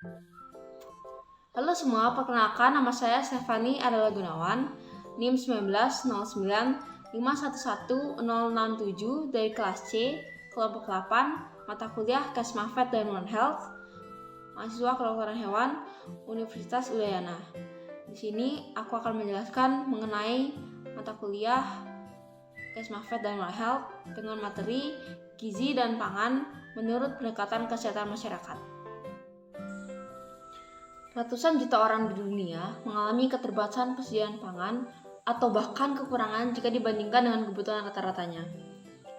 Halo semua, perkenalkan nama saya Stefani adalah Gunawan, NIM 1909511067 dari kelas C, kelompok 8, mata kuliah Kesmafet dan One Health, mahasiswa kedokteran hewan, Universitas Udayana. Di sini aku akan menjelaskan mengenai mata kuliah Kesmafet dan One Health dengan materi gizi dan pangan menurut pendekatan kesehatan masyarakat. Ratusan juta orang di dunia mengalami keterbatasan persediaan pangan atau bahkan kekurangan jika dibandingkan dengan kebutuhan rata-ratanya.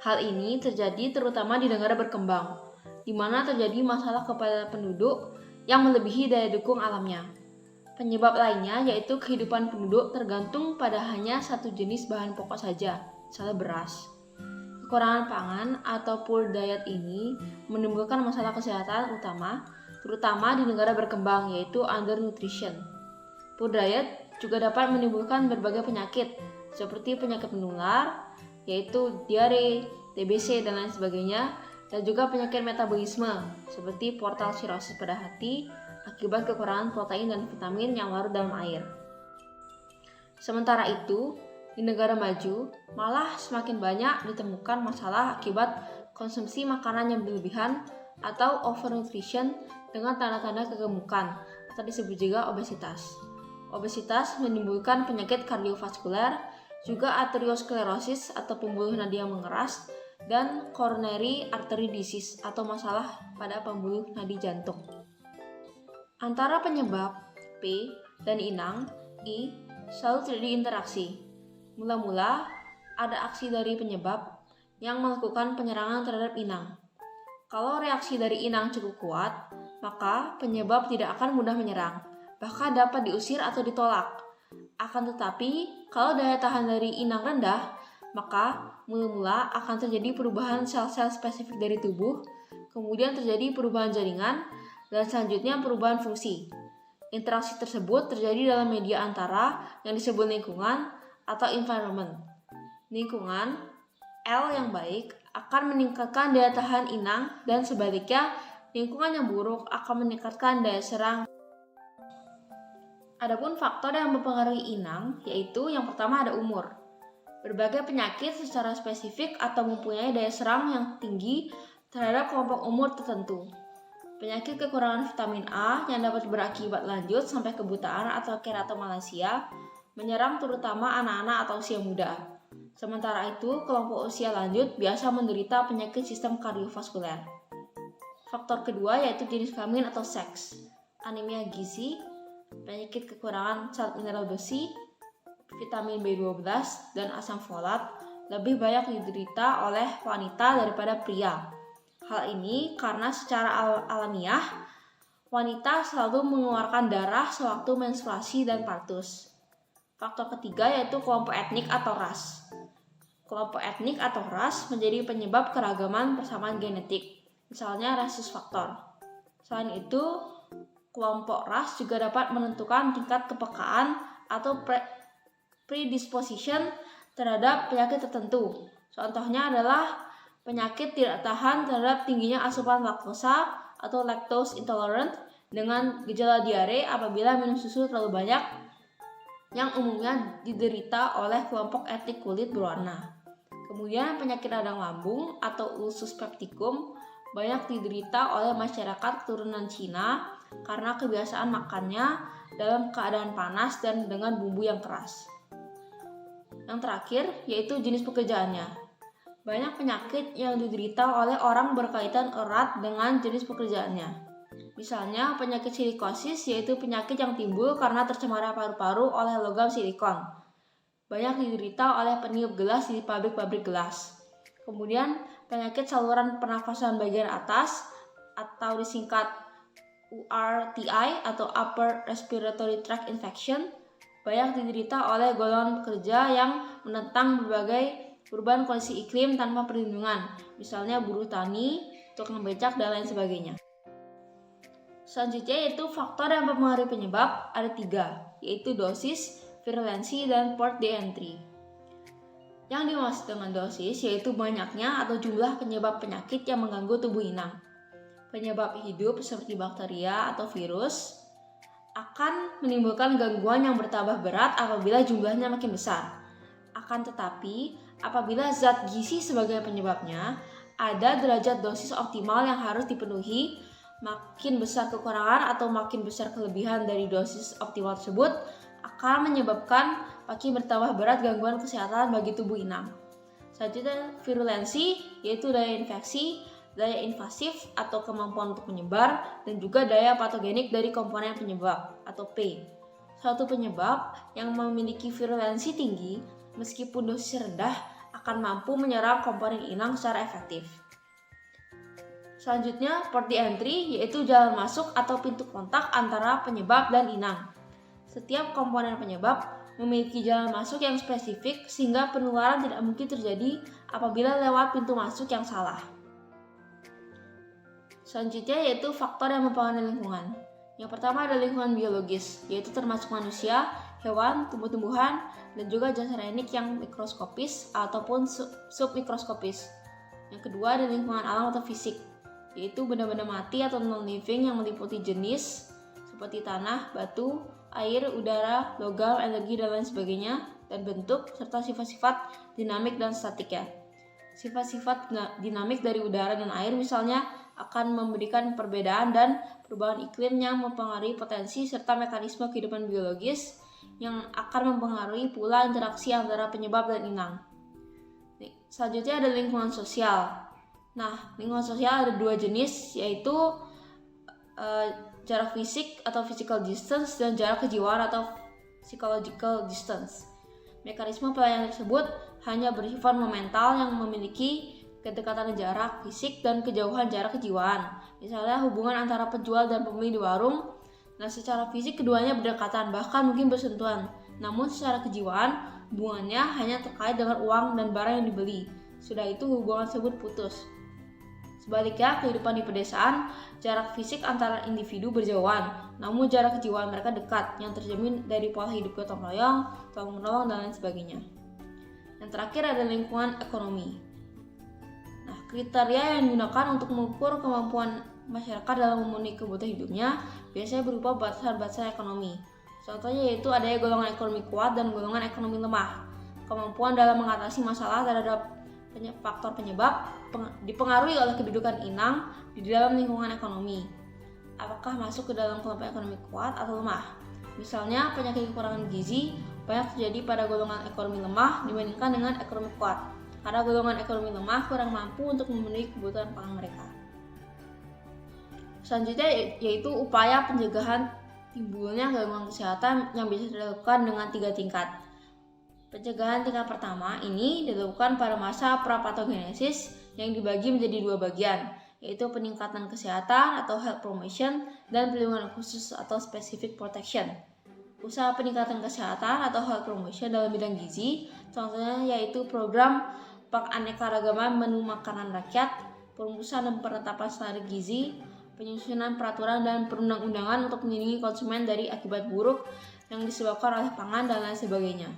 Hal ini terjadi terutama di negara berkembang, di mana terjadi masalah kepada penduduk yang melebihi daya dukung alamnya. Penyebab lainnya yaitu kehidupan penduduk tergantung pada hanya satu jenis bahan pokok saja, misalnya beras. Kekurangan pangan atau poor diet ini menimbulkan masalah kesehatan utama, terutama di negara berkembang, yaitu undernutrition. Poor diet juga dapat menimbulkan berbagai penyakit, seperti penyakit menular, yaitu diare, TBC, dan lain sebagainya, dan juga penyakit metabolisme, seperti portal cirrhosis pada hati, akibat kekurangan protein dan vitamin yang larut dalam air. Sementara itu, di negara maju, malah semakin banyak ditemukan masalah akibat konsumsi makanan yang berlebihan atau overnutrition dengan tanda-tanda kegemukan atau disebut juga obesitas. Obesitas menimbulkan penyakit kardiovaskuler, juga arteriosklerosis atau pembuluh nadi yang mengeras, dan coronary artery disease atau masalah pada pembuluh nadi jantung. Antara penyebab P dan inang, I, selalu terjadi interaksi. Mula-mula ada aksi dari penyebab yang melakukan penyerangan terhadap inang. Kalau reaksi dari inang cukup kuat, maka penyebab tidak akan mudah menyerang, bahkan dapat diusir atau ditolak. Akan tetapi, kalau daya tahan dari inang rendah, maka mula-mula akan terjadi perubahan sel-sel spesifik dari tubuh, kemudian terjadi perubahan jaringan, dan selanjutnya perubahan fungsi. Interaksi tersebut terjadi dalam media antara yang disebut lingkungan atau environment. Lingkungan L yang baik akan meningkatkan daya tahan inang dan sebaliknya lingkungan yang buruk akan meningkatkan daya serang. Adapun faktor yang mempengaruhi inang yaitu yang pertama ada umur. Berbagai penyakit secara spesifik atau mempunyai daya serang yang tinggi terhadap kelompok umur tertentu. Penyakit kekurangan vitamin A yang dapat berakibat lanjut sampai kebutaan atau keratomalacia menyerang terutama anak-anak atau usia muda. Sementara itu, kelompok usia lanjut biasa menderita penyakit sistem kardiovaskuler. Faktor kedua yaitu jenis kelamin atau seks. Anemia gizi, penyakit kekurangan zat mineral besi, vitamin B12, dan asam folat lebih banyak diderita oleh wanita daripada pria. Hal ini karena secara alamiah, wanita selalu mengeluarkan darah sewaktu menstruasi dan partus. Faktor ketiga yaitu kelompok etnik atau ras. Kelompok etnik atau ras menjadi penyebab keragaman persamaan genetik, misalnya rhesus faktor. Selain itu, kelompok ras juga dapat menentukan tingkat kepekaan atau predisposition terhadap penyakit tertentu. Contohnya adalah penyakit tidak tahan terhadap tingginya asupan laktosa atau lactose intolerant dengan gejala diare apabila minum susu terlalu banyak, yang umumnya diderita oleh kelompok etnik kulit berwarna. Kemudian penyakit radang lambung atau ulcus pepticum banyak diderita oleh masyarakat keturunan Cina karena kebiasaan makannya dalam keadaan panas dan dengan bumbu yang keras. Yang terakhir yaitu jenis pekerjaannya. Banyak penyakit yang diderita oleh orang berkaitan erat dengan jenis pekerjaannya. Misalnya penyakit silikosis yaitu penyakit yang timbul karena tercemarnya paru-paru oleh logam silikon. Banyak diderita oleh peniup gelas di pabrik-pabrik gelas. Kemudian penyakit saluran pernafasan bagian atas atau disingkat URTI atau Upper Respiratory Tract Infection banyak diderita oleh golongan pekerja yang menentang berbagai perubahan kondisi iklim tanpa perlindungan, misalnya buruh tani, tukang becak, dan lain sebagainya. Selanjutnya yaitu faktor yang mempengaruhi penyebab ada 3, yaitu dosis, virulensi, dan port de entry. Yang dimaksud dengan dosis yaitu banyaknya atau jumlah penyebab penyakit yang mengganggu tubuh inang. penyebab hidup seperti bakteria atau virus akan menimbulkan gangguan yang bertambah berat apabila jumlahnya makin besar. Akan tetapi, apabila zat gizi sebagai penyebabnya, ada derajat dosis optimal yang harus dipenuhi. Makin besar kekurangan atau makin besar kelebihan dari dosis optimal tersebut akan menyebabkan makin bertambah berat gangguan kesehatan bagi tubuh inang. Selanjutnya, virulensi, yaitu daya infeksi, daya invasif atau kemampuan untuk menyebar, dan juga daya patogenik dari komponen penyebab atau P. Suatu penyebab yang memiliki virulensi tinggi, meskipun dosis rendah, akan mampu menyerang komponen inang secara efektif. Selanjutnya, port of entry, yaitu jalan masuk atau pintu kontak antara penyebab dan inang. Setiap komponen penyebab memiliki jalan masuk yang spesifik sehingga penularan tidak mungkin terjadi apabila lewat pintu masuk yang salah. Selanjutnya yaitu faktor yang mempengaruhi lingkungan. Yang pertama ada lingkungan biologis, yaitu termasuk manusia, hewan, tumbuh-tumbuhan, dan juga zat ranik yang mikroskopis ataupun submikroskopis. Yang kedua ada lingkungan alam atau fisik, yaitu benda-benda mati atau non-living yang meliputi jenis seperti tanah, batu, air, udara, logam, energi, dan lain sebagainya, dan bentuk, serta sifat-sifat dinamik dan statik ya. Sifat-sifat dinamik dari udara dan air misalnya akan memberikan perbedaan dan perubahan iklim yang mempengaruhi potensi serta mekanisme kehidupan biologis yang akan mempengaruhi pula interaksi antara penyebab dan inang. Selanjutnya ada lingkungan sosial. Nah, lingkungan sosial ada dua jenis, yaitu jarak fisik atau physical distance dan jarak kejiwaan atau psychological distance. Mekanisme pelayanan tersebut hanya bersifat momental yang memiliki kedekatan jarak fisik dan kejauhan jarak kejiwaan. Misalnya hubungan antara penjual dan pembeli di warung. Nah, secara fisik keduanya berdekatan, bahkan mungkin bersentuhan. Namun secara kejiwaan, hubungannya hanya terkait dengan uang dan barang yang dibeli. Sudah itu hubungan tersebut putus. Sebaliknya, kehidupan di pedesaan, jarak fisik antara individu berjauhan, namun jarak kejiwaan mereka dekat, yang terjamin dari pola hidup gotong royong, tolong-menolong, dan lain sebagainya. Yang terakhir ada lingkungan ekonomi. Nah, kriteria yang digunakan untuk mengukur kemampuan masyarakat dalam memenuhi kebutuhan hidupnya biasanya berupa batasan-batasan ekonomi. Contohnya yaitu adanya golongan ekonomi kuat dan golongan ekonomi lemah. Kemampuan dalam mengatasi masalah terhadap faktor penyebab dipengaruhi oleh kedudukan inang di dalam lingkungan ekonomi. Apakah masuk ke dalam kelompok ekonomi kuat atau lemah? Misalnya, penyakit kekurangan gizi banyak terjadi pada golongan ekonomi lemah dibandingkan dengan ekonomi kuat, karena golongan ekonomi lemah kurang mampu untuk memenuhi kebutuhan pangan mereka. Selanjutnya yaitu upaya pencegahan timbulnya gangguan kesehatan yang bisa dilakukan dengan 3 tingkat. Pencegahan tingkat pertama ini dilakukan pada masa prapatogenesis yang dibagi menjadi 2 bagian, yaitu peningkatan kesehatan atau health promotion dan perlindungan khusus atau specific protection. Usaha peningkatan kesehatan atau health promotion dalam bidang gizi, contohnya yaitu program penganekaragaman menu makanan rakyat, perumusan dan penetapan standar gizi, penyusunan peraturan dan perundang-undangan untuk melindungi konsumen dari akibat buruk yang disebabkan oleh pangan dan lain sebagainya.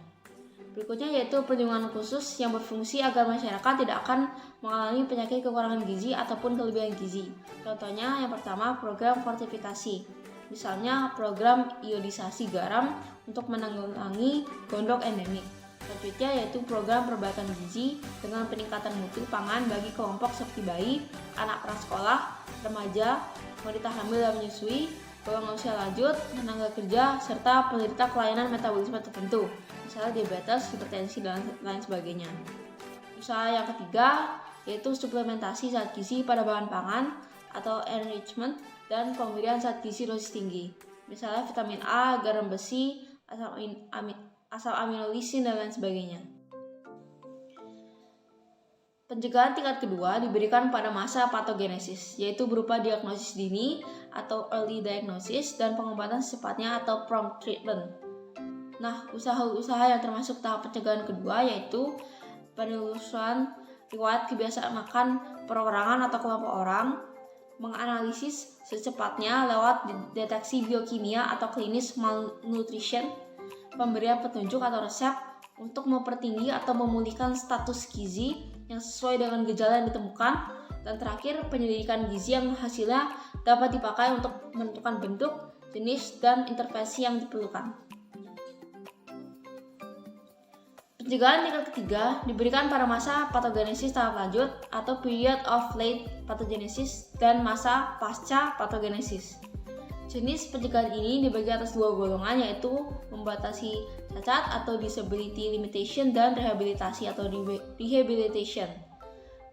Berikutnya yaitu perlindungan khusus yang berfungsi agar masyarakat tidak akan mengalami penyakit kekurangan gizi ataupun kelebihan gizi. Contohnya yang pertama program fortifikasi. Misalnya program iodisasi garam untuk menanggulangi gondok endemik. Selanjutnya yaitu program perbaikan gizi dengan peningkatan mutu pangan bagi kelompok seperti bayi, anak prasekolah, remaja, wanita hamil dan menyusui, golongan usia lanjut, tenaga kerja, serta penderita kelainan metabolisme tertentu, misalnya diabetes, hipertensi, dan lain sebagainya. Usaha yang ketiga yaitu suplementasi zat gizi pada bahan pangan atau enrichment dan pemberian zat gizi dosis tinggi, misalnya vitamin A, garam besi, asam amino lisin, dan lain sebagainya. Pencegahan tingkat kedua diberikan pada masa patogenesis, yaitu berupa diagnosis dini atau early diagnosis dan pengobatan secepatnya atau prompt treatment. Nah, usaha-usaha yang termasuk tahap pencegahan kedua yaitu penelusuran riwayat kebiasaan makan perorangan atau kelompok orang, menganalisis secepatnya lewat deteksi biokimia atau klinis malnutrition, pemberian petunjuk atau resep untuk mempertinggi atau memulihkan status gizi yang sesuai dengan gejala yang ditemukan, Dan terakhir, penyelidikan gizi yang hasilnya dapat dipakai untuk menentukan bentuk, jenis, dan intervensi yang diperlukan. Pencegahan tingkat ketiga diberikan pada masa patogenesis tahap lanjut atau period of late pathogenesis dan masa pasca patogenesis. Jenis pencegahan ini dibagi atas dua golongan, yaitu membatasi cacat atau disability limitation dan rehabilitasi atau rehabilitation.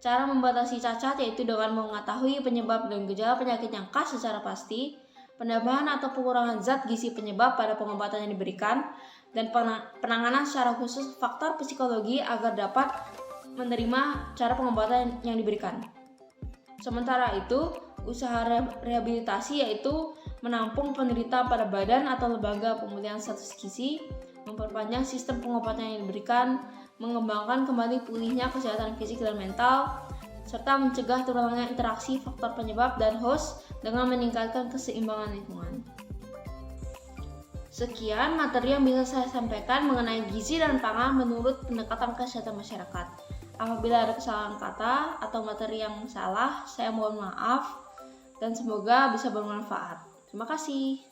Cara membatasi cacat yaitu dengan mengetahui penyebab dan gejala penyakit yang khas secara pasti, penambahan atau pengurangan zat gizi penyebab pada pengobatan yang diberikan, dan penanganan secara khusus faktor psikologi agar dapat menerima cara pengobatan yang diberikan. Sementara itu, usaha rehabilitasi yaitu menampung penderita pada badan atau lembaga pemulihan status gizi, memperpanjang sistem pengobatan yang diberikan, mengembangkan kembali pulihnya kesehatan fisik dan mental, serta mencegah terulangnya interaksi faktor penyebab dan host dengan meningkatkan keseimbangan lingkungan. Sekian materi yang bisa saya sampaikan mengenai gizi dan pangan menurut pendekatan kesehatan masyarakat. Apabila ada kesalahan kata atau materi yang salah, saya mohon maaf dan semoga bisa bermanfaat. Terima kasih.